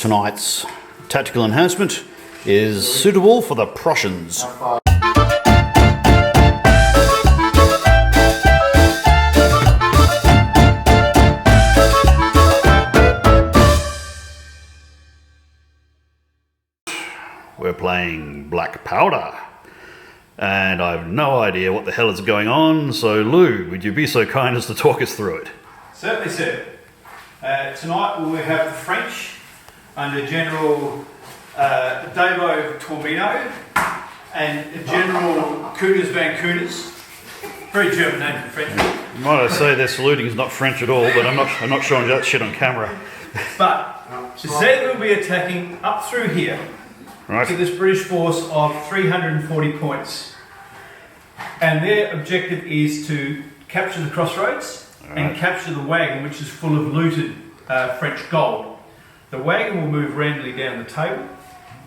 tonight's tactical enhancement is suitable for the Prussians. We're playing Black Powder, and I have no idea what the hell is going on, so Llew, would you be so kind as to talk us through it? Certainly, sir. Tonight we will have the French under General Davo Torbino and General Couders Van Couders. Very German name for French. Might I say their saluting is not French at all, but I'm not showing that shit on camera. But Z will be attacking up through here. Right. To this British force of 340 points. And their objective is to capture the crossroads and capture the wagon, which is full of looted French gold. The wagon will move randomly down the table.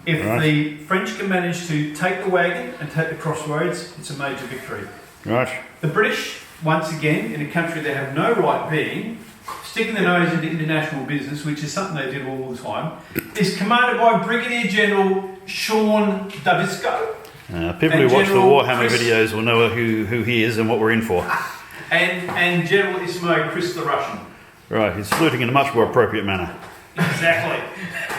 If the French can manage to take the wagon and take the crossroads, it's a major victory. Right. The British, once again, in a country they have no right being, sticking their nose into international business, which is something they did all the time, is commanded by Brigadier General Sean Davisco. People who watch the Warhammer videos will know who he is and what we're in for. And General Ismo Chris the Russian. Right, he's saluting in a much more appropriate manner. Exactly.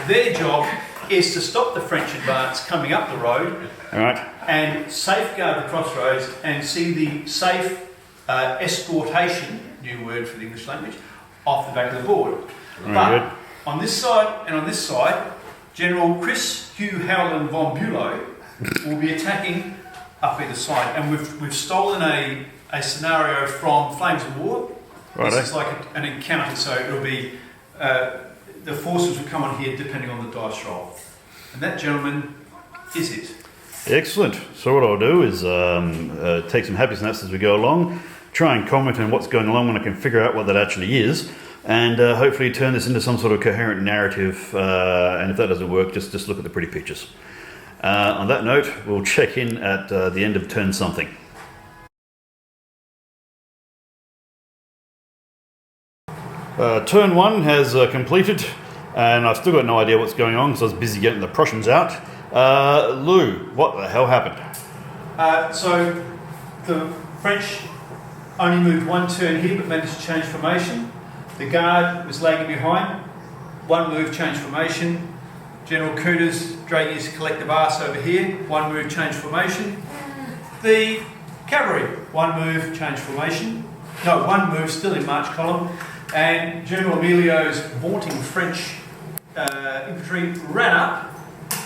Their job is to stop the French advance coming up the road and safeguard the crossroads and see the safe escortation, new word for the English language, off the back of the board. But on this side and on this side, General Chris Hugh Howland von Bülow will be attacking up either side. And we've stolen a scenario from Flames of War. This is like an encounter, so it'll be the forces will come on here depending on the dice roll. And that, gentleman, is it. Excellent. So what I'll do is take some happy snaps as we go along, try and comment on what's going on when I can figure out what that actually is, and hopefully turn this into some sort of coherent narrative, and if that doesn't work, just look at the pretty pictures. On that note, we'll check in at the end of turn something. Turn one has completed, and I've still got no idea what's going on because I was busy getting the Prussians out. Llew, what the hell happened? So the French only moved one turn here but managed to change formation. The guard was lagging behind. One move, change formation. General Couders dragging his collective arse over here. One move, change formation. The cavalry, one move, change formation. No, one move, still in march column. And General Emilio's vaunting French infantry ran up,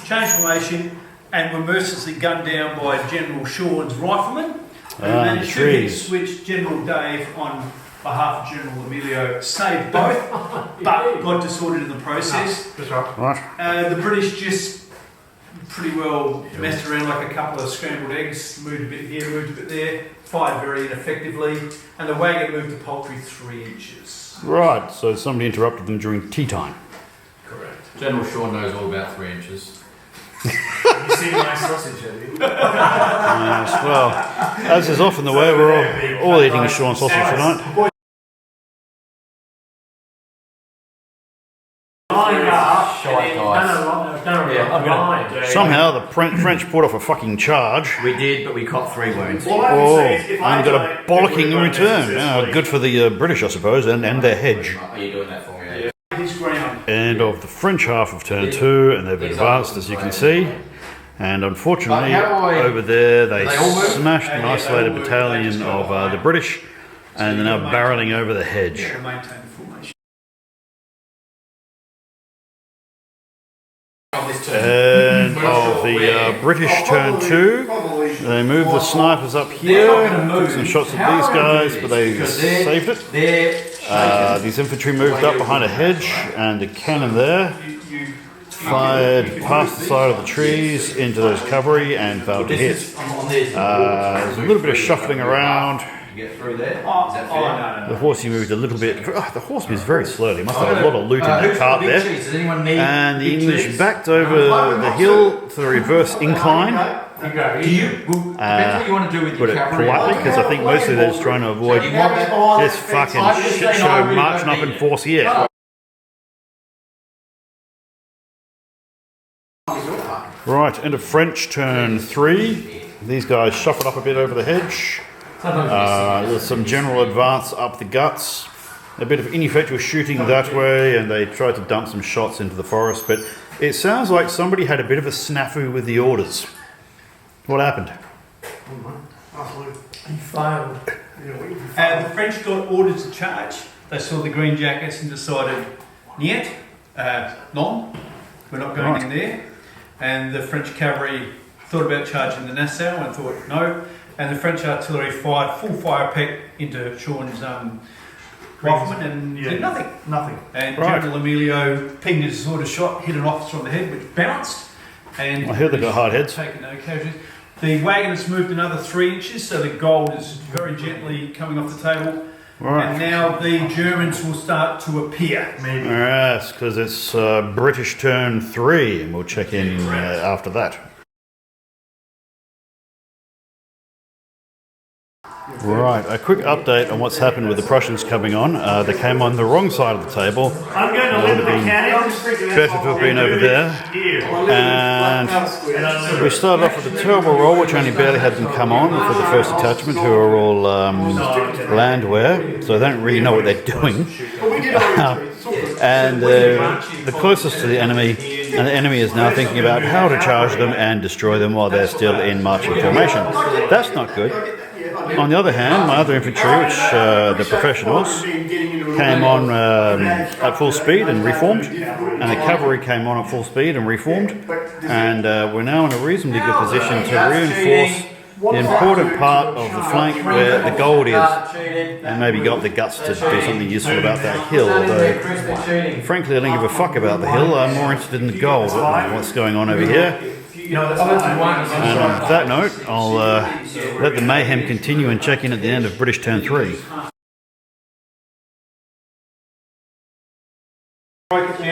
changed formation, and were mercilessly gunned down by General Sean's riflemen, who managed to hit switch General Dave on behalf of General Emilio, saved both, but got disordered in the process. That's right. The British just pretty well messed around like a couple of scrambled eggs, moved a bit here, moved a bit there, fired very ineffectively, and the wagon moved the poultry 3 inches. Right, so somebody interrupted them during tea time. Correct. General Sean knows all about 3 inches. Have you seen my sausage, have you? Yes, well, as is often the way, we're all eating Sean sausage tonight. Somehow the French pulled off a fucking charge. We did, but we caught 3 wounds. And got a bollocking in return. Good for the British, I suppose, and their hedge. Are you doing that for me? And of the French half of turn 2, and they've advanced, as you can see. And unfortunately, over there, they smashed an isolated battalion of the British, and they're now barreling over the hedge. And of the British turn 2, they moved the snipers up here, took some shots at these guys, but they saved it. These infantry moved up behind a hedge, and the cannon there fired past the side of the trees into those cavalry and failed to hit. There's a little bit of shuffling around. Get through there? Is that fair? The horsey moved a little bit. The horse moves very slowly. Must have a lot of loot in that cart there. And the English backed over the hill to the reverse incline. Do you? Depends what you want to do with your Put it cavalry. politely, because I think mostly they're just trying to avoid this fucking shit show marching up in force here. Right, into French turn 3. These guys shuffled up a bit over the hedge. There's some general advance up the guts. A bit of ineffectual shooting that way, and they tried to dump some shots into the forest, but it sounds like somebody had a bit of a snafu with the orders. What happened? He failed. The French got orders to charge. They saw the green jackets and decided, niet, non, we're not going in there. And the French cavalry thought about charging the Nassau and thought no. And the French artillery fired full fire peck into Sean's rifleman and did nothing. Nothing. And General Emilio pinged his sword, a shot, hit an officer on the head, which bounced. And I heard they got hard heads. Taking no casualties. The wagon has moved another 3 inches, so the gold is very gently coming off the table. Right. And now the Germans will start to appear. Maybe. Yes, because it's British turn 3, and we'll check in after that. Right, a quick update on what's happened with the Prussians coming on. They came on the wrong side of the table. I'm going to live in Better to have been over there. And we started off with a terrible roll, which only barely had them come on for the first attachment, who are all landwear, so they don't really know what they're doing. And the closest to the enemy, and the enemy is now thinking about how to charge them and destroy them while they're still in marching formation. That's not good. On the other hand, my other infantry, which the professionals, came on at full speed and reformed, and the cavalry came on at full speed and reformed, and we're now in a reasonably good position to reinforce the important part of the flank where the gold is, and maybe got the guts to do something useful about that hill, although frankly I don't give a fuck about the hill. I'm more interested in the gold, what's going on over here. And on that note, I'll let the mayhem continue and check in at the end of British turn 3.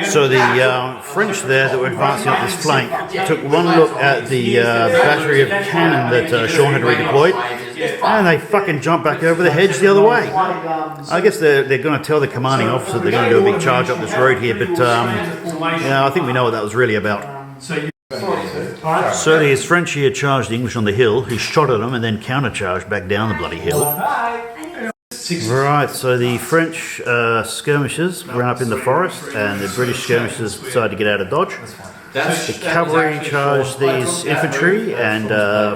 So the French there that were advancing up this flank took one look at the battery of cannon that Sean had redeployed, and they fucking jumped back over the hedge the other way. I guess they're going to tell the commanding officer they're going to do a big charge up this road here, but I think we know what that was really about. So these French here charged the English on the hill, who shot at them and then countercharged back down the bloody hill. Right, so the French skirmishers ran up in the forest, and the British skirmishers decided to get out of dodge. The cavalry charged these infantry and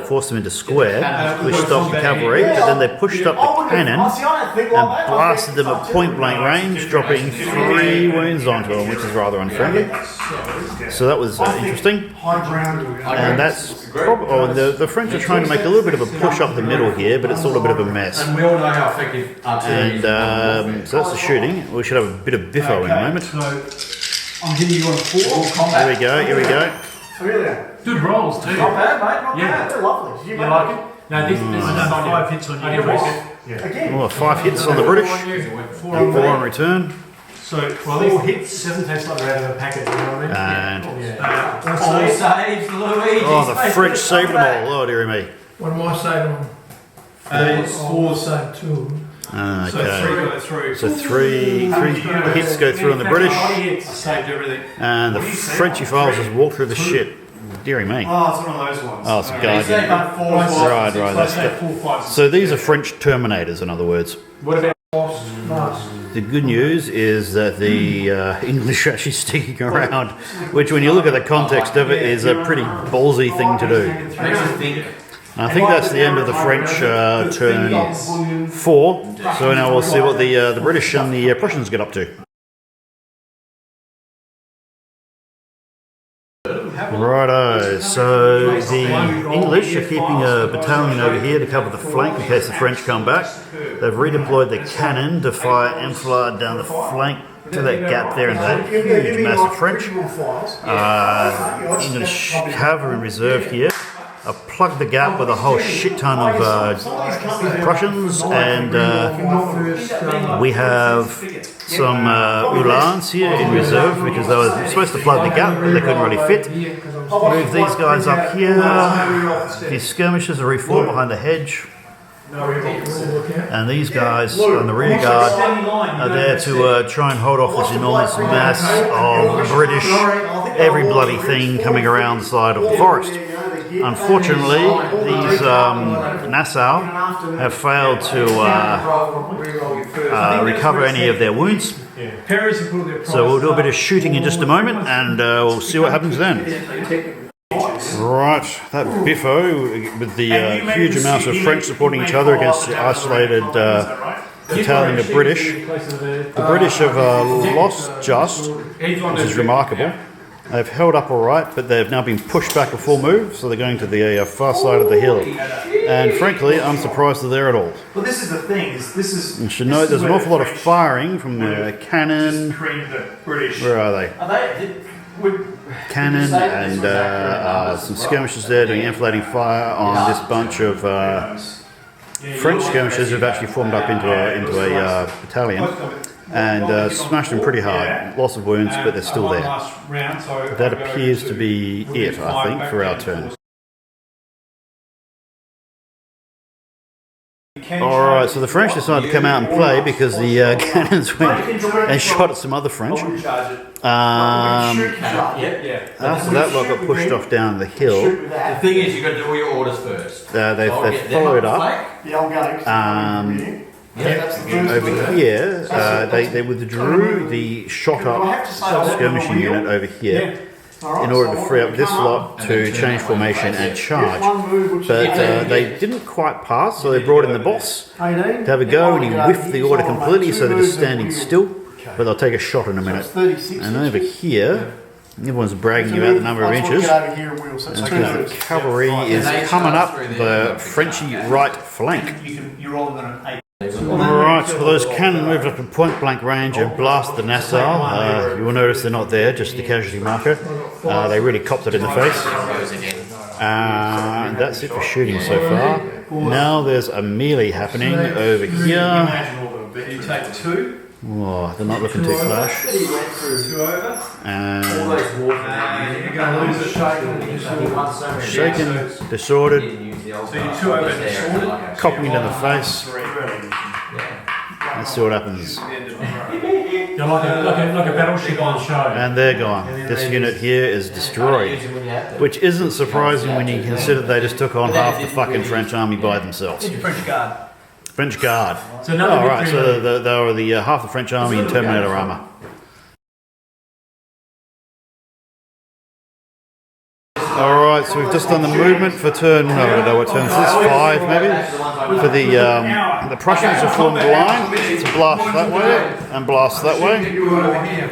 forced them into square, which stopped the cavalry, but then they pushed up the cannon and blasted them at point blank range, dropping 3 wounds onto them, which is rather unfriendly. So that was interesting. And that's the French are trying to make a little bit of a push up the middle here, but it's all a bit of a mess. And we all know how effective artillery is. So that's the shooting. We should have a bit of biffo in a moment. I'm hitting you on 4. Here we go, here we go. Good rolls too. Not bad, mate. Not bad. They're lovely. You like it? No, this is 5 hits on you. Oh, 5 hits on the British, 4 on return. So 4 hits. 7 tastes like they're out of a packet, you know what I mean? And all saves, Luigi. oh, the French saved them all. Oh, dearie me. What am I saving on? 4 saved 2. Okay. So 3 go through. So three hits go through on the British, I saved everything. and the Frenchy files just walk through the shit. Dearie me. Oh, it's one of those ones. Oh, it's a guardian. Right, that's Saved it. 4 5. So these are French Terminators, in other words. What about Nice. The good news is that the English are actually sticking around, which when you look at the context of it is a pretty ballsy thing to do. Makes you think. I think that's the end of the French turn 4. So now we'll see what the British and the Prussians get up to. Righto, so the English are keeping a battalion over here to cover the flank in case the French come back. They've redeployed the cannon to fire enfilade down the flank to that gap there in that huge mass of French. English cavalry in reserve here. Plug the gap with a whole shit ton of Prussians, and we have some Uhlans here in reserve because they were supposed to plug the gap but they couldn't really fit. Move these guys up here. These skirmishers are reformed behind the hedge. And these guys on the rear guard are there to try and hold off this enormous mass of British every bloody thing coming around the side of the forest. Unfortunately, these Nassau have failed to recover any of their wounds. So we'll do a bit of shooting in just a moment, and we'll see what happens then. Right, that biffo with the huge amounts of French supporting each other against the isolated battalion of British. The British have lost just, which is remarkable. They've held up all right, but they've now been pushed back a full move, so they're going to the far side of the hill. And frankly, I'm surprised they're there at all. Well, this is the thing. You should note there's an awful lot of firing from the cannon. Where are they? Cannon and some skirmishers there doing enfilading fire on this bunch of French skirmishers who've actually formed up into a battalion and smashed them pretty hard. Lots of wounds, but they're still there. That appears to be it, I think, for our turn. Alright, so the French decided to come out and play because the cannons went and shot at some other French. After that lot got pushed off down the hill. The thing is, you've got to do all your orders first. They've followed up. Over here, they withdrew the shot up skirmishing unit over here in order to free up this lot to change formation and charge. But they didn't quite pass, so they brought in the boss to have a go, and he whiffed the order completely, so they're just standing still, but they'll take a shot in a minute. And over here, everyone's bragging about the number of inches, and because the cavalry is coming up the Frenchy right flank. Alright, so those cannon moved up to point blank range and blast the Nassau. You will notice they're not there, just the casualty marker. They really copped it in the face. And that's it for shooting so far. Now there's a melee happening over here. You take 2. Oh, they're not looking too flash. 2 over. And you're going to lose it. shaken, disordered, So you're 2 over and disordered. copying it in the face. Let's see what happens. You're like a battleship on show. And they're gone. This unit here is destroyed. Which isn't surprising when you consider they just took on half the fucking French army by themselves. French Guard. French Guard. So another right, so they were the half the French army in Terminator armour. Alright, so we've just done the movement for turn, no, I don't know what turn this is, 5 maybe, for the Prussians have formed a line to blast that way and blast that way.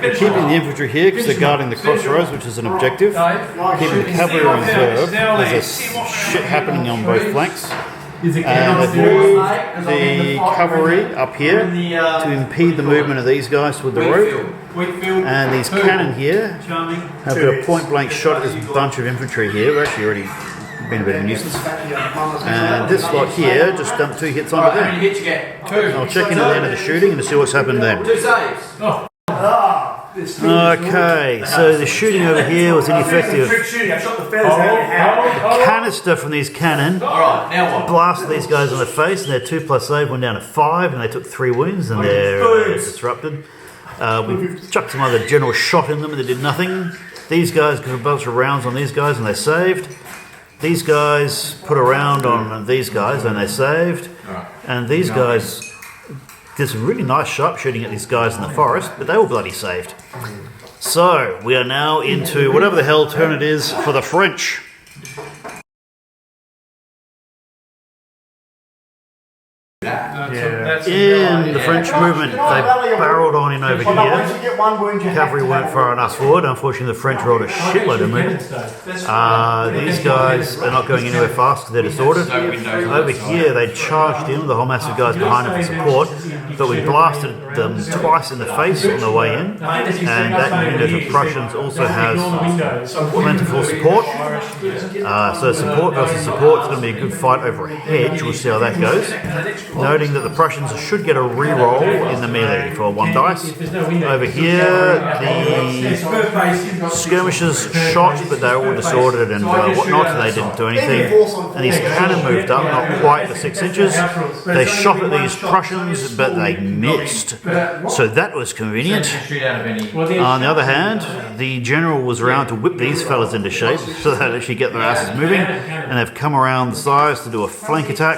We're keeping the infantry here because they're guarding the crossroads, which is an objective. Keeping the cavalry in reserve. There's a shit happening on both flanks. And they've moved the cavalry up here to impede the movement of these guys with the rope. And these cannon here have got a point blank shot at this bunch of infantry here. We're actually already been a bit of a nuisance. And this lot here just dumped 2 hits onto them. I'll check in at the end of the shooting and see what's happened then. 2 saves. Okay, so the shooting over here was ineffective. Canister from these cannon blasted these guys in the face, and their 2+ save went down to 5, and they took 3 wounds, and they're disrupted. We chucked some other general shot in them, and they did nothing. These guys got a bunch of rounds on these guys, and they saved. These guys put a round on these guys, and they saved. And these guys did some really nice sharpshooting at these guys in the forest, but they were bloody saved. So, we are now into whatever the hell turn it is for the French. In the French movement, they barreled on in over here. Cavalry weren't far enough forward. Unfortunately, the French rolled a shitload of movement. These guys are not going anywhere fast because they're disordered. Over here, they charged in with a whole mass of guys behind them for support, but we blasted them twice in the face on the way in. And that unit of Prussians also has plentiful support. So support versus support is going to be a good fight over a hedge. We'll see how that goes. Noting that that the Prussians should get a re-roll in the melee for 1 dice. Over here, the skirmishers shot, but they were all disordered and whatnot, so they didn't do anything. And these cannon moved up, not quite the 6 inches. They shot at these Prussians, but they missed. So that was convenient. On the other hand, the general was around to whip these fellas into shape, so they actually get their asses moving, and they've come around the sides to do a flank attack.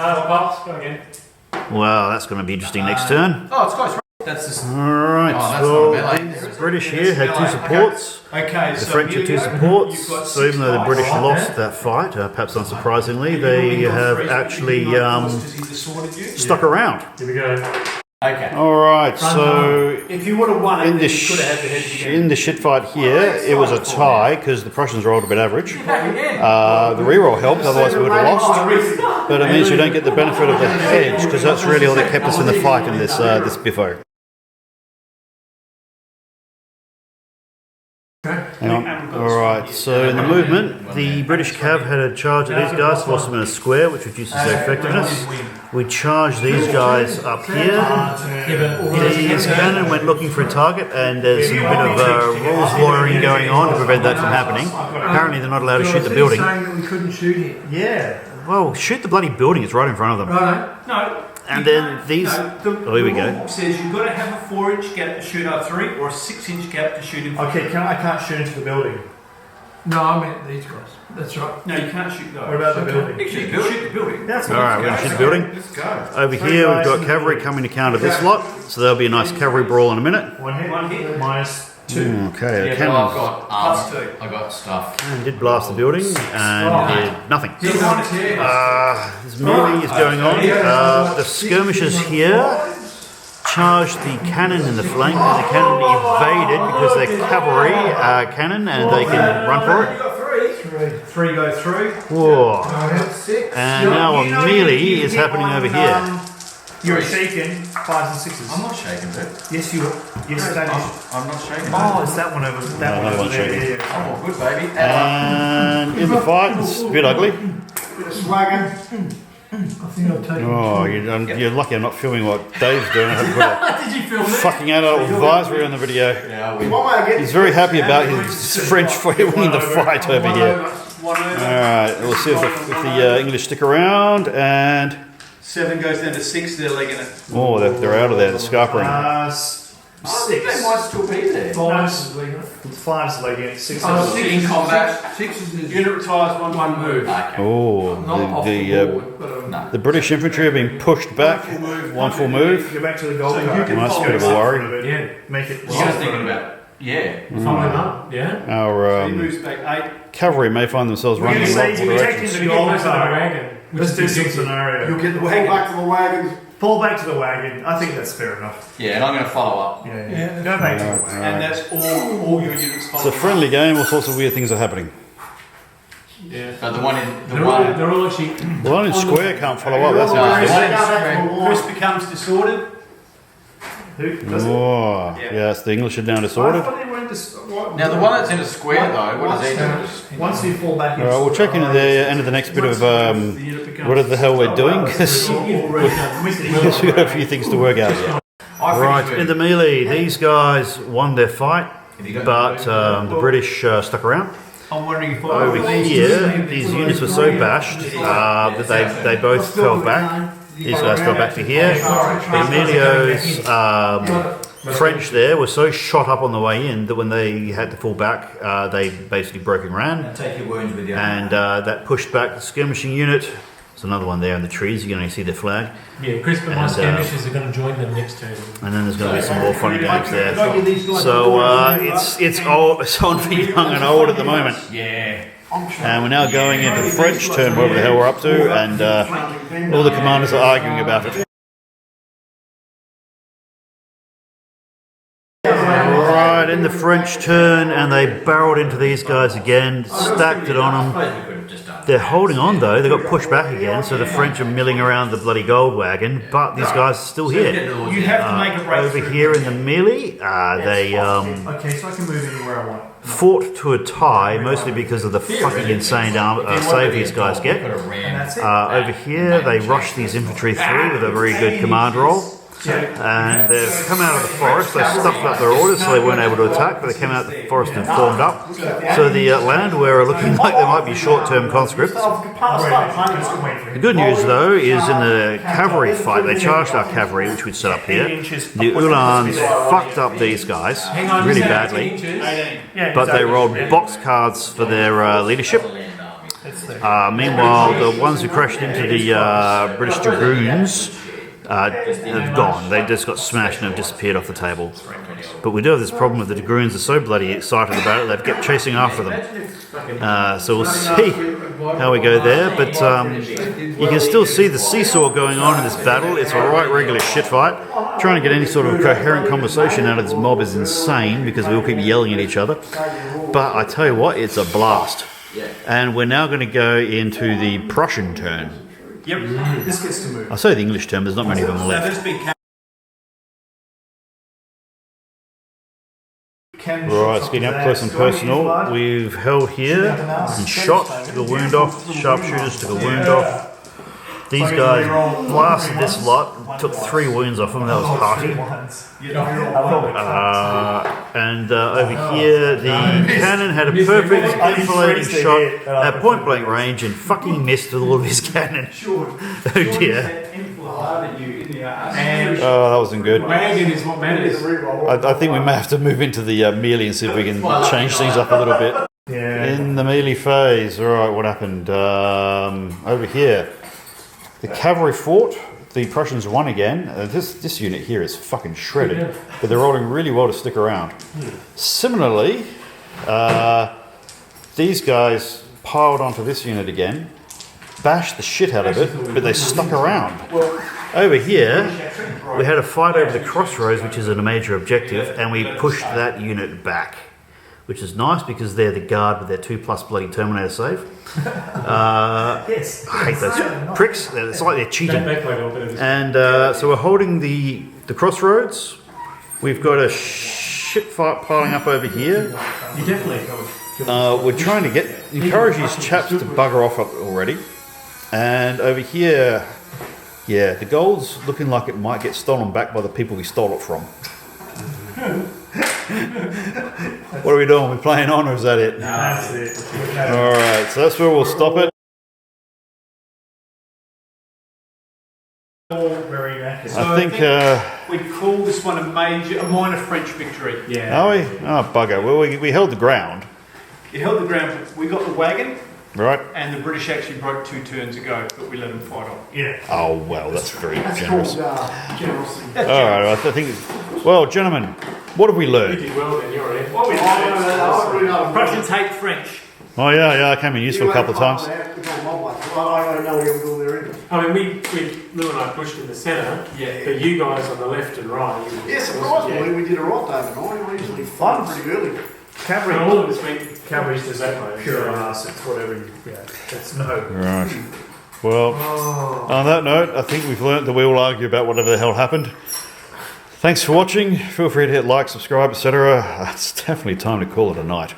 Wow, that's going to be interesting next turn. Oh, it's close. That's just. Alright, so these British here had 2 supports. Okay, The French had 2 supports, so even though the British lost that fight, perhaps unsurprisingly, they have actually stuck around. Here we go. Okay. Alright, so if you would have won it, in then you could have had the head again. the shit fight here, it was a tie because the Prussians rolled a bit average. The reroll helped, otherwise we would have lost. But it means you don't get the benefit of the hedge because that's really all that kept us in the fight in this this biffo. Hang on. Alright, so in the movement, the British cav had a charge at these guys, forced them in a square, which reduces their effectiveness. We charged these guys up here. These cannon went looking for a target, and there's a bit of rules lawyering going on to prevent that from happening. Apparently they're not allowed to shoot the building. Saying that we couldn't shoot it. Yeah. Well, shoot the bloody building, it's right in front of them. Right. No. And then these... Oh, here we go. The rule says you've got to have a 4-inch gap to shoot R3 or a 6-inch gap to shoot in. Okay, I can't shoot into the building. No, I meant these guys. That's right. No, you can't shoot those. What about the building? Actually, you can shoot the building. That's Alright, we're going to shoot the building. Let's go. Over here we've got cavalry coming to counter this lot, so there'll be a nice cavalry brawl in a minute. One hit. One hit. Minus 2. Okay, the Yeah, cannon I've got Plus 2. I got stuff. did blast the building and did nothing. This one is here. This melee is going on. The skirmishers here charged the cannon in the flank, and the cannon evaded because they're cavalry cannon and they can run for it. 3 go through. Whoa. 6. And now a melee is happening over here. You're shaking 5s and 6s. I'm not shaking, dude. Yes, you are. Yes, that is. I'm not shaking. Oh, it's that one over No, that one no over one's there. shaking. Yeah. I'm all good, baby. And in the fight, it's a bit ugly. Bit of swagger. I think I'll take Oh, you're lucky I'm not filming what Dave's doing. I have to put a Did you film that? fucking adult advisory on the video. Yeah, we. He's very happy about his French winning the fight over here. One over. Alright, we'll see if the English stick around, and 7 goes down to 6, they're legging it. oh, they're out of there, the scarpering. 6. They might still be there. 5's legging it. 6 In combat. 6 is Unit retires one move. Okay. Oh, Not off the board, but no. the British infantry are being pushed back. One full move. Go back to the gold card. Nice bit of a worry. Yeah. Make it. You guys thinking about? Yeah. Following up, yeah. Our He moves back 8. cavalry may find themselves We're running going in to say multiple you take directions. into the Get gold most of the card. wagon. Let's do some scenario. You'll get the wagon. Back to the wagons. Pull back to the wagon. I think that's fair enough. Yeah, and I'm going to follow up. Yeah. Go back to the wagon. And that's all your units follow. It's a friendly game, all sorts of weird things are happening. Yeah. But the one in the They're one. all actually. The one in square can't follow up, that's interesting. Chris becomes disordered. Who does it? Oh, yes, the English are now disordered. I thought he went to Now the one that's in a square though, what does he do? Once you fall back Alright, we'll check into the end of the next bit of what the hell we're doing, because we've got a few things to work out yet. Right, in the melee, these guys won their fight, but the British stuck around. I'm wondering if Over here, these units were so bashed that they both fell back. These guys fell back to here. But Emilio's French there were so shot up on the way in that when they had to fall back, they basically broke and ran. Take your wounds with you. And that pushed back the skirmishing unit. There's another one there in the trees, you can only see their flag. Yeah, Chris and my And, skirmishers are going to join them next turn. And then there's going to be some more funny games there. So it's on for young and old at the moment. Yeah. And we're now going into the French turn, whatever the hell we're up to, and all the commanders are arguing about it. Right, in the French turn, and they barreled into these guys again, stacked it on them. I suppose we could have just done They're holding on though. They got pushed back again, so the French are milling around the bloody gold wagon. But these guys are still here. You have to make a breakthrough. Over here in the melee, they Okay, so I can move anywhere I want. fought to a tie, mostly because of the fucking insane save these guys get. And that's it. Over here, they rushed these infantry through with a very good command roll. And they've come out of the forest, they stuffed up their orders so they weren't able to attack, but they came out of the forest and formed up. So the Landwehr are looking like they might be short-term conscripts. The good news though is in the cavalry fight, they charged our cavalry, which we'd set up here. The Uhlans fucked up these guys really badly, but they rolled box cards for their leadership. Meanwhile, the ones who crashed into the British Dragoons have gone. They just got smashed and have disappeared off the table. But we do have this problem with the Dragoons are so bloody excited about it, they've kept chasing after them. So we'll see how we go there. But you can still see the seesaw going on in this battle. It's a right regular shit fight. Trying to get any sort of coherent conversation out of this mob is insane because we all keep yelling at each other. But I tell you what, it's a blast. And we're now going to go into the Prussian turn. Yep. This gets to move. I say the English term, there's not many of them left. Right, it's getting up close and personal. We've held here and shot, took a wound off, sharpshooters took a wound off. These guys blasted this lot, took 3 wounds off them, that was hearty. And over here, the cannon had a perfect enfilading shot at point blank range and fucking missed with all of his cannon. Oh dear. Oh, that wasn't good. Wagon is what matters. I think we may have to move into the melee and see if we can change things up a little bit. In the melee phase, alright, what happened? Over here. The cavalry fought, the Prussians won again. This unit here is fucking shredded, but they're rolling really well to stick around. Similarly, these guys piled onto this unit again, bashed the shit out of it, but they stuck around. Over here, we had a fight over the crossroads, which is a major objective, and we pushed that unit back, which is nice because they're the guard with their 2+ bloody Terminator save. I hate those pricks. It's like they're cheating. And so we're holding the crossroads. We've got a shit fight piling up over here. You definitely. We're trying to encourage these chaps to bugger off already. And over here, yeah, the gold's looking like it might get stolen back by the people we stole it from. What are we doing? We're playing on, or is that it? No, that's it. Alright, so that's where we'll stop it. Very accurate. So I think we'd call this one a minor French victory. Yeah. are we? Oh, bugger. Well, we held the ground. You held the ground, we got the wagon, Right? and the British actually broke 2 turns ago, but we let them fight on. Yeah. Oh, well, that's very generous. Generosity. Alright, I think... Well, gentlemen, what have we You learned? did well then, you're in. Prussians hate French. Oh, yeah, I came in useful a couple of times. I don't know where we're there either. I mean, Llew and I pushed in the centre, Yeah. but you guys on the left and right. Yeah, surprisingly, we did a right overnight. We usually fun pretty early. Cavalry, all of us went cavalry's to that way. Pure ass, it's whatever you, that's no. Right. Well, on that note, I think we've learnt that we all argue about whatever the hell happened. Thanks for watching. Feel free to hit like, subscribe, etc. It's definitely time to call it a night.